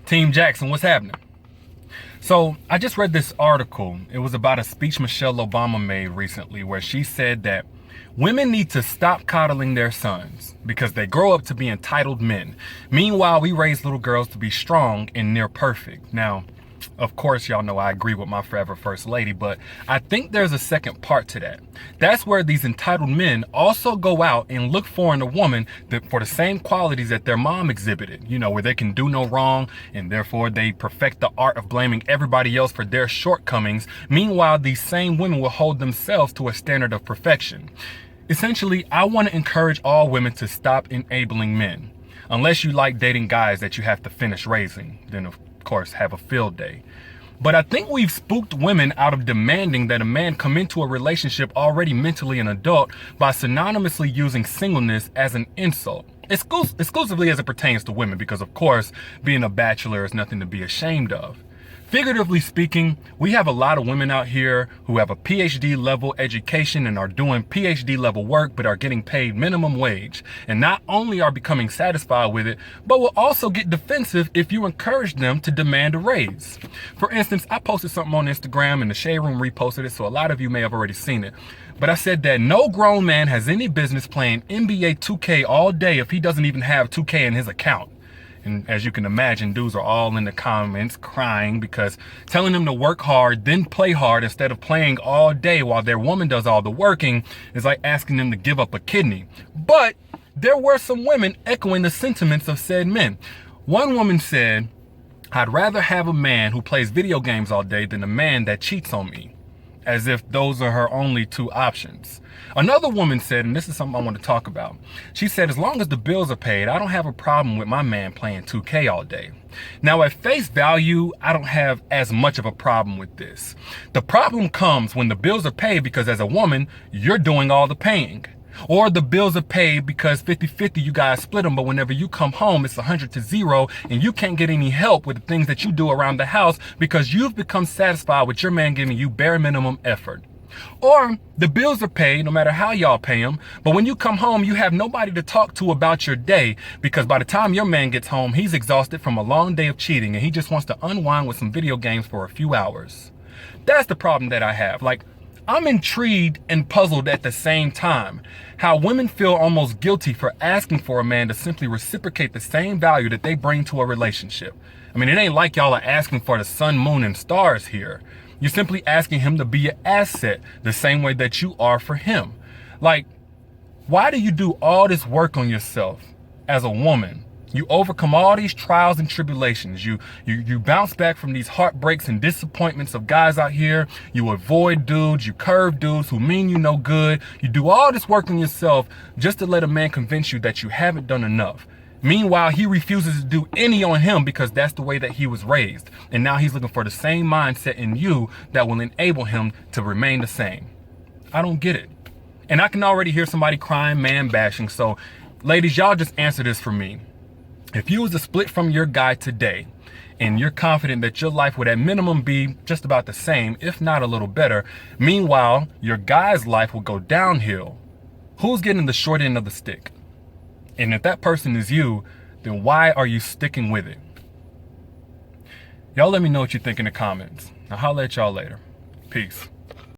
Team Jackson, what's happening? So I just read this article. It was about a speech Michelle Obama made recently where she said that women need to stop coddling their sons because they grow up to be entitled men. Meanwhile, we raise little girls to be strong and near perfect. Now, of course, y'all know I agree with my forever first lady, but I think there's a second part to that. That's where these entitled men also go out and look for in a woman for the same qualities that their mom exhibited, where they can do no wrong and therefore they perfect the art of blaming everybody else for their shortcomings. Meanwhile, these same women will hold themselves to a standard of perfection. Essentially, I want to encourage all women to stop enabling men. Unless you like dating guys that you have to finish raising, then of course have a field day. But I think we've spooked women out of demanding that a man come into a relationship already mentally an adult by synonymously using singleness as an insult. Exclusively as it pertains to women, because of course being a bachelor is nothing to be ashamed of. Figuratively speaking, we have a lot of women out here who have a PhD level education and are doing PhD level work but are getting paid minimum wage, and not only are becoming satisfied with it, but will also get defensive if you encourage them to demand a raise. For instance, I posted something on Instagram and the Shade Room reposted it, so a lot of you may have already seen it. But I said that no grown man has any business playing NBA 2K all day if he doesn't even have 2K in his account. And as you can imagine, dudes are all in the comments crying because telling them to work hard, then play hard instead of playing all day while their woman does all the working is like asking them to give up a kidney. But there were some women echoing the sentiments of said men. One woman said, "I'd rather have a man who plays video games all day than a man that cheats on me," as if those are her only two options. Another woman said, and this is something I want to talk about, she said, "As long as the bills are paid, I don't have a problem with my man playing 2K all day." Now, at face value, I don't have as much of a problem with this. The problem comes when the bills are paid because as a woman, you're doing all the paying. Or the bills are paid because 50-50 you guys split them, but whenever you come home, it's 100-0 and you can't get any help with the things that you do around the house because you've become satisfied with your man giving you bare minimum effort. Or the bills are paid no matter how y'all pay them, but when you come home, you have nobody to talk to about your day because by the time your man gets home, he's exhausted from a long day of cheating and he just wants to unwind with some video games for a few hours. That's the problem that I have. I'm intrigued and puzzled at the same time how women feel almost guilty for asking for a man to simply reciprocate the same value that they bring to a relationship. I mean, it ain't like y'all are asking for the sun, moon, and stars here. You're simply asking him to be an asset the same way that you are for him. Why do you do all this work on yourself as a woman? You overcome all these trials and tribulations. You bounce back from these heartbreaks and disappointments of guys out here. You avoid dudes, you curve dudes who mean you no good. You do all this work on yourself just to let a man convince you that you haven't done enough. Meanwhile, he refuses to do any on him because that's the way that he was raised. And now he's looking for the same mindset in you that will enable him to remain the same. I don't get it. And I can already hear somebody crying, man bashing. So ladies, y'all just answer this for me. If you was to split from your guy today and you're confident that your life would at minimum be just about the same, if not a little better, meanwhile, your guy's life will go downhill, who's getting the short end of the stick? And if that person is you, then why are you sticking with it? Y'all let me know what you think in the comments. I'll holler at y'all later. Peace.